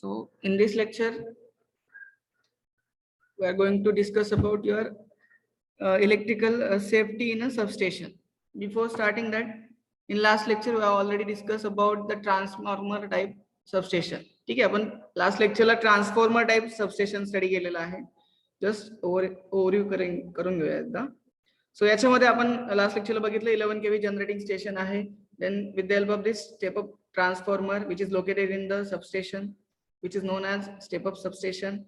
So in this lecture, we are going to discuss about your electrical safety in a substation. Before starting that, in last lecture we have already discussed about the transformer type substation. ठीक आहे, आपण last लेक्चरला transformer type substation study केलेला आहे. Just overview करून घेऊया एकदा. So याच्यामध्ये आपण लास्ट लेक्चरला बघितलं 11 kV जनरेटिंग स्टेशन आहे. Then with the help of this step up transformer which is located in the substation which is known as step up substation.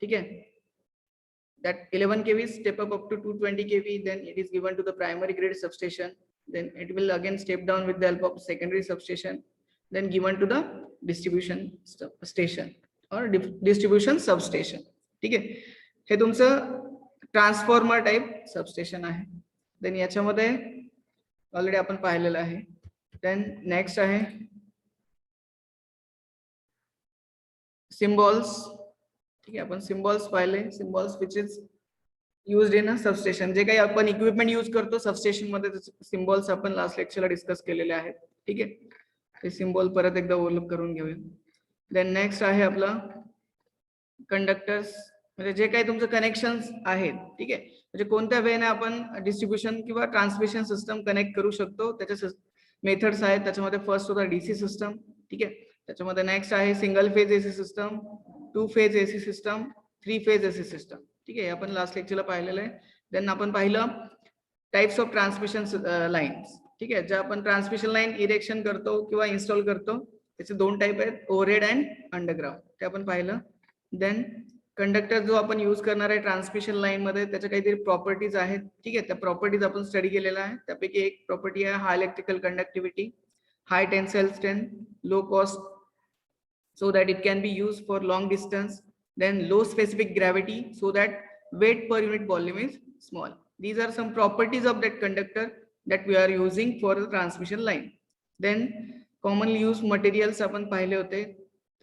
ठीक है, that 11 kV step up to 220 kV, then it is given to the primary grid substation, then it will again step down with the help of secondary substation, then given to the distribution station or distribution substation. ठीक है, हे तुमचं transformer type substation आहे. Then याच्यामध्ये already आपण पाहिलेलं आहे. Then next आहे सिम्बॉल्स. ठीक आहे, आपण सिम्बॉल्स पाहिले. Symbols which is used in a substation. जे काही आपण इक्विपमेंट यूज करतो सबस्टेशन मध्ये सिम्बॉल्स आपण लास्ट लेक्चरला डिस्कस केलेले आहेत. ठीक आहे, ते सिम्बॉल परत एकदा ओव्हरलॅप करून घेऊया. देन नेक्स्ट आहे आपला कंडक्टर्स, म्हणजे जे काही तुमचं कनेक्शन्स आहेत. ठीक आहे, म्हणजे कोणत्या वेने आपण डिस्ट्रीब्युशन किंवा ट्रान्समिशन सिस्टम कनेक्ट करू शकतो त्याच्या मेथड्स आहेत. त्याच्यामध्ये फर्स्ट होता डीसी सिस्टम. ठीक आहे, त्याच्यामध्ये नेक्स्ट आहे single phase AC system, 2 phase AC system, 3 phase AC system. ठीक आहे, आपण लास्ट लेक्चरला पाहिलेलं आहे. देन आपण पाहिलं टाइप्स ऑफ ट्रान्समिशन लाईन्स. ठीक आहे, ज्या आपण ट्रान्समिशन लाईन इरेक्शन करतो किंवा इन्स्टॉल करतो त्याचे 2 टाइप आहेत, ओव्हरहेड अँड अंडरग्राउंड. ते आपण पाहिलं. देन कंडक्टर जो आपण यूज करणार आहे ट्रान्समिशन लाईन मध्ये त्याच्या काहीतरी प्रॉपर्टीज आहेत. ठीक आहे, त्या प्रॉपर्टीज आपण स्टडी केलेला आहे. त्यापैकी एक प्रॉपर्टी आहे high electrical conductivity, high tensile strength, low cost so that it can be used for long distance, then low specific gravity so that weight per unit volume is small. These are some properties of that conductor that we are using for the transmission line. Then commonly used materials आपण पाहिले होते.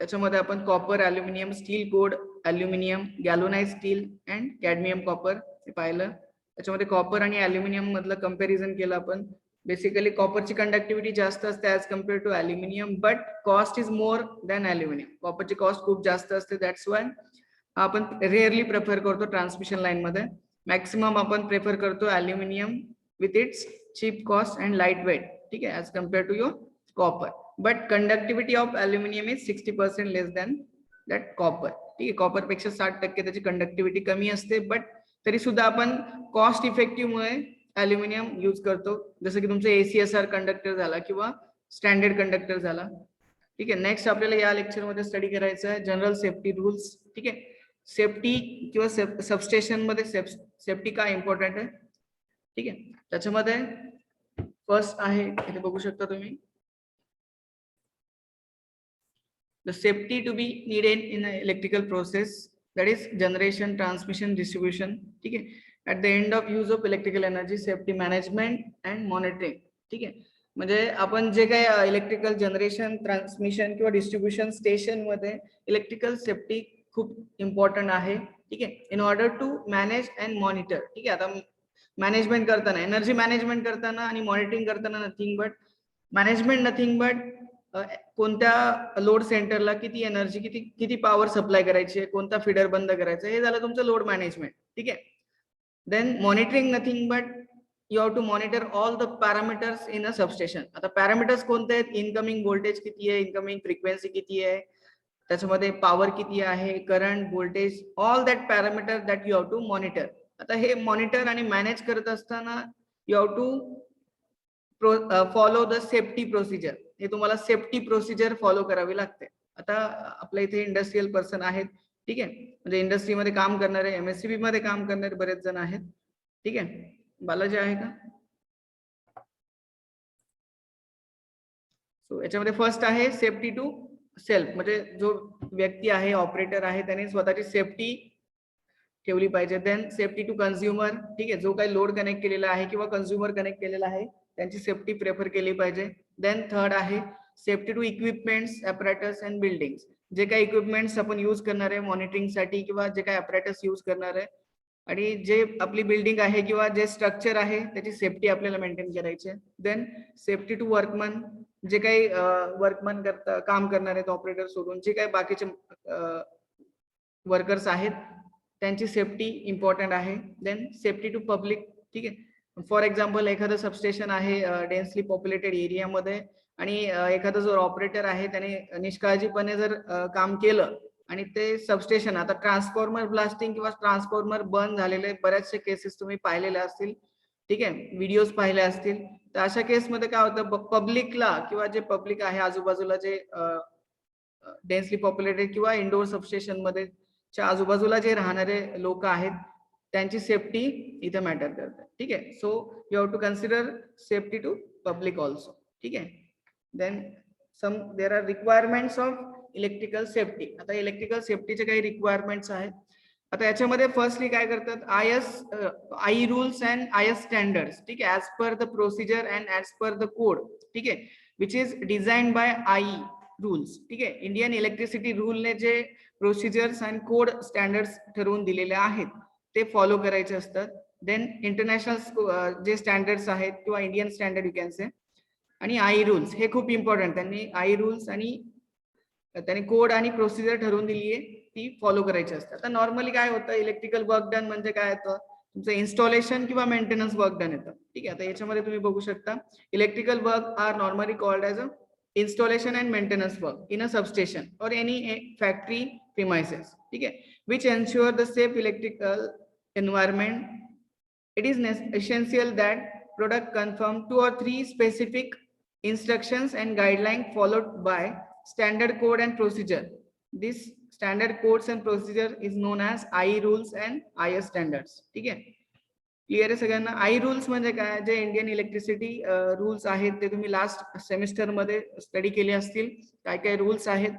त्याच्यामध्ये आपण copper, aluminium, steel cored, aluminium, galvanised steel and cadmium copper हे पाहिलं. त्याच्यामध्ये copper आणि aluminium मधलं कंपॅरिझन केलं आपण. बेसिकली कॉपरची कंडक्टिव्हिटी जास्त असते as compared to aluminium, but cost is more than aluminium. कॉपरची कॉस्ट खूप जास्त असते. दॅट्स वाय आपण रेअरली प्रेफर करतो ट्रान्समिशन लाईन मध्ये. मॅक्सिमम आपण प्रेफर करतो aluminium with its cheap cost and light weight. ठीक आहे, as compared to your copper. But conductivity of aluminium is 60% less than that copper. ठीक आहे, कॉपर पेक्षा 60% त्याची कंडक्टिव्हिटी कमी असते. बट तरी सुद्धा आपण कॉस्ट इफेक्टिव्ह मुळे अल्युमिनियम यूज करतो. जसं की तुमचं ACSR कंडक्टर झाला किंवा स्टँडर्ड कंडक्टर झाला. ठीक आहे, नेक्स्ट आपल्याला या लेक्चर मध्ये स्टडी करायचं आहे जनरल सेफ्टी रूल्स. ठीक आहे, सेफ्टी किंवा सबस्टेशन मध्ये सेफ्टी का इम्पॉर्टंट आहे. ठीक आहे, त्याच्यामध्ये फर्स्ट आहे इथे बघू शकता तुम्ही, the safety to be needed in electrical process, that is generation, transmission, distribution. ठीक आहे, at the end of use of electrical energy, safety management and monitoring. ठीक आहे, म्हणजे आपण जे काही इलेक्ट्रिकल जनरेशन, ट्रान्समिशन किंवा डिस्ट्रीब्युशन स्टेशन मध्ये इलेक्ट्रिकल सेफ्टी खूप इम्पॉर्टंट आहे. ठीक आहे, in order to manage and monitor. ठीक आहे, आता मॅनेजमेंट करताना, एनर्जी मॅनेजमेंट करताना आणि मॉनिटरिंग करताना nothing but management, nothing but कोणत्या लोड सेंटरला किती एनर्जी, किती पॉवर सप्लाय करायची आहे, कोणता फीडर बंद करायचा, हे झालं तुमचं लोड मॅनेजमेंट. ठीक आहे. Then monitoring, nothing but you have to monitor all the parameters in a substation. आता पॅरामीटर्स कोणते आहेत, इनकमिंग व्होल्टेज किती आहे, इनकमिंग फ्रिक्वेन्सी किती आहे, त्याच्यामध्ये पॉवर किती आहे, current, voltage, all that parameter that you have to monitor. आता हे मॉनिटर आणि मॅनेज करत असताना you have to follow the safety procedure. हे तुम्हाला सेफ्टी प्रोसिजर फॉलो करावी लागते. आता आपल्या इथे इंडस्ट्रियल पर्सन आहेत. ठीक आहे, म्हणजे इंडस्ट्रीमध्ये काम करणारे, MSCB मध्ये काम करणारे बरेच जण आहेत. ठीक आहे, बालाजी आहे का? सो याच्यामध्ये फर्स्ट आहे सेफ्टी टू सेल्फ, म्हणजे जो व्यक्ती आहे, ऑपरेटर आहे, त्याने स्वतःची सेफ्टी ठेवली पाहिजे. Then safety to consumer. ठीक आहे, जो काही लोड कनेक्ट केलेला आहे किंवा कन्झ्युमर कनेक्ट केलेला आहे त्यांची सेफ्टी प्रेफर केली पाहिजे. देन थर्ड आहे safety to equipments, apparatus and buildings. जे काही इक्विपमेंट्स आपण यूज करणार आहे मॉनिटरिंग साठी किंवा जे काही ॲपरेटस यूज करणार आहे आणि जे आपली बिल्डिंग आहे किंवा जे स्ट्रक्चर आहे त्याची सेफ्टी आपल्याला मेंटेन करायची आहे. देन सेफ्टी टू वर्कमन, जे काही वर्कमन करता काम करणारे ऑपरेटर सोडून जे काही बाकीचे वर्कर्स आहेत त्यांची सेफ्टी इम्पॉर्टंट आहे. Then safety to public. ठीक आहे, फॉर एक्झाम्पल एखादं सबस्टेशन आहे डेन्सली पॉप्युलेटेड एरियामध्ये आणि एखादा जो ऑपरेटर आहे त्याने निष्काळजीपणे जर काम केलं आणि ते सबस्टेशन आता ट्रान्सफॉर्मर ब्लास्टिंग किंवा ट्रान्सफॉर्मर बंद झालेले बऱ्याचशे केसेस तुम्ही पाहिलेले असतील. ठीक आहे, व्हिडिओज पाहिले असतील. तर अशा केसमध्ये काय होतं, पब्लिकला किंवा जे पब्लिक आहे आजूबाजूला जे डेन्सली पॉप्युलेटेड किंवा इंडोर सबस्टेशन मध्ये आजूबाजूला जे राहणारे लोक आहेत त्यांची सेफ्टी इथे मॅटर करते. ठीक आहे, so you have to consider safety to public also. ठीक आहे, then some there are requirements of electrical safety. आता इलेक्ट्रिकल सेफ्टीचे काही रिक्वायरमेंट्स आहेत. आता याच्यामध्ये फर्स्टली काय करतात, I rules and IS standards. ठीक आहे, as per the procedure and as per the code. ठीक आहे, which is design by I rules. ठीक आहे, इंडियन इलेक्ट्रिसिटी रूलने जे प्रोसिजर्स अँड कोड स्टँडर्ड्स ठरवून दिलेले आहेत ते फॉलो करायचे असतात. देन इंटरनॅशनल जे स्टँडर्ड्स आहेत किंवा Indian standard you can say, आणि आई रूल्स हे खूप इम्पॉर्टंट. त्यांनी आई रूल्स आणि त्यांनी कोड आणि प्रोसिजर ठरवून दिली आहे ती फॉलो करायची असते. आता नॉर्मली काय होतं, इलेक्ट्रिकल वर्क डन म्हणजे काय येतं, तुमचं इन्स्टॉलेशन किंवा मेंटेनन्स वर्क डन येतं. ठीक आहे, आता याच्यामध्ये तुम्ही बघू शकता electrical work are normally called as a installation and maintenance work in a substation or any factory premises. ठीक है, which ensure the safe electrical environment. It is essential that product conform 2 or 3 specific instructions and guidelines followed by standard code and procedure. This standard codes and procedure is known as IE rules and IS standards. ठीक है, clear आहे सगळ्यांना. आई rules म्हणजे काय, जे Indian electricity rules आहेत ते तुम्ही लास्ट सेमिस्टर मध्ये स्टडी केले असतील. काय काय रूल्स आहेत.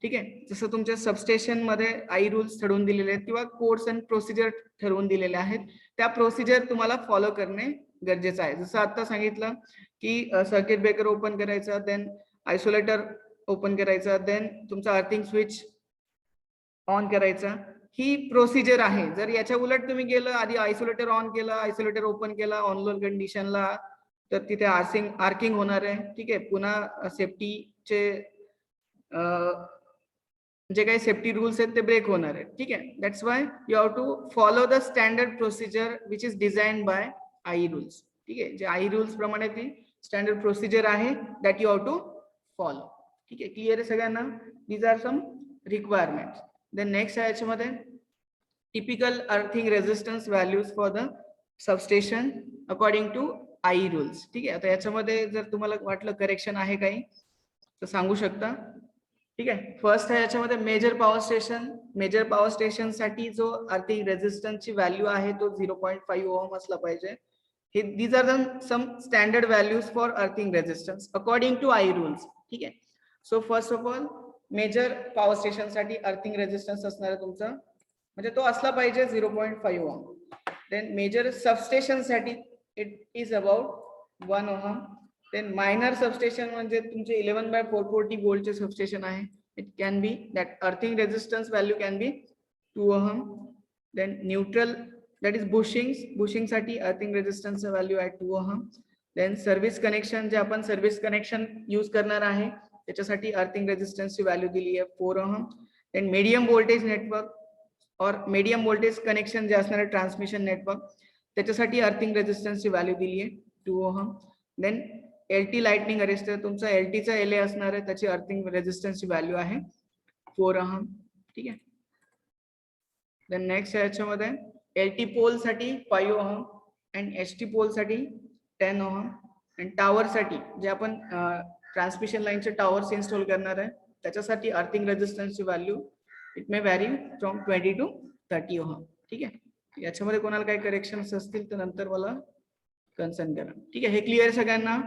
ठीक आहे, जसं तुमच्या सबस्टेशन मध्ये आई रूल्स ठरवून दिलेले आहेत किंवा कोड्स अँड प्रोसिजर ठरवून दिलेले आहेत. त्या प्रोसिजर तुम्हाला फॉलो करणे गरजेचं आहे. जसं आता सांगितलं की सर्किट ब्रेकर ओपन करायचा, देन आयसोलेटर ओपन करायचा, देन तुमचा अर्थिंग स्विच ऑन करायचा. ही प्रोसिजर आहे. जर याच्या उलट तुम्ही गेलं, आधी आयसोलेटर ऑन केलं, आयसोलेटर ओपन केला ऑन लोड कंडिशनला, तर तिथे आर्किंग होणार आहे. ठीक आहे, पुन्हा सेफ्टीचे जे काही सेफ्टी रूल्स आहेत ते ब्रेक होणार आहेत. ठीक आहे, that's why you have to follow the standard procedure which is design by I rules. ठीक आहे, जे आई रूल्स प्रमाणे ती स्टँडर्ड प्रोसिजर आहे that you have to follow. ठीक आहे, क्लिअर आहे सगळ्यांना. These are some requirements. Then next आहे याच्यामध्ये typical earthing resistance values for the substation according to I rules. ठीक आहे, आता याच्यामध्ये जर तुम्हाला वाटलं करेक्शन आहे काही तर सांगू शकता. ठीक आहे, फर्स्ट आहे याच्यामध्ये major power station. Major power station साठी जो अर्थिंग रेजिस्टन्सची व्हॅल्यू आहे तो 0.5 ओहम असला पाहिजे. हे these are the some standard values for earthing resistance according to I rules. ठीक आहे, so first of all major power station साठी अर्थिंग रेजिस्टन्स असणार आहे तुमचा, म्हणजे तो असला पाहिजे 0.5 ओहम. देन मेजर सबस्टेशन साठी it is about 1 ohm. Then minor substation म्हणजे तुमचे 11/440 वोल्टचे सबस्टेशन आहे. It can be that earthing resistance value can be 2 ohm. Then neutral that is bushing साठी अर्थिंग रेजिस्टन्स व्हॅल्यू आहे 2 ओहम. देन सर्व्हिस कनेक्शन, जे आपण service connection use करणार आहे त्याच्यासाठी अर्थिंग रेजिस्टन्सची व्हॅल्यू दिली आहे 4 ohm. Then medium voltage network और मीडियम व्होल्टेज कनेक्शन जे असणार आहे ट्रान्समिशन नेटवर्क त्याच्यासाठी अर्थिंग रेजिस्टन्सची व्हॅल्यू दिली आहे 2 ohm. Then LT lightning arrester, तुमचा LTचा LA असणार आहे त्याची अर्थिंग रेजिस्टन्सची व्हॅल्यू आहे 4 ओहम. ठीक आहे, देन नेक्स्ट याच्यामध्ये LT पोल साठी 5 ओहम अँड HT पोल साठी 10 ओहम. आणि टावर साठी जे आपण ट्रान्समिशन लाईनचे टावर्स इन्स्टॉल करणार आहे त्याच्यासाठी अर्थिंग रेजिस्टन्सची value it may vary from 20 to 30 ohm. ठीक आहे, याच्यामध्ये कोणाला काही करेक्शन्स असतील तर नंतर मला कन्सर्न करा. ठीक आहे, हे क्लिअर सगळ्यांना.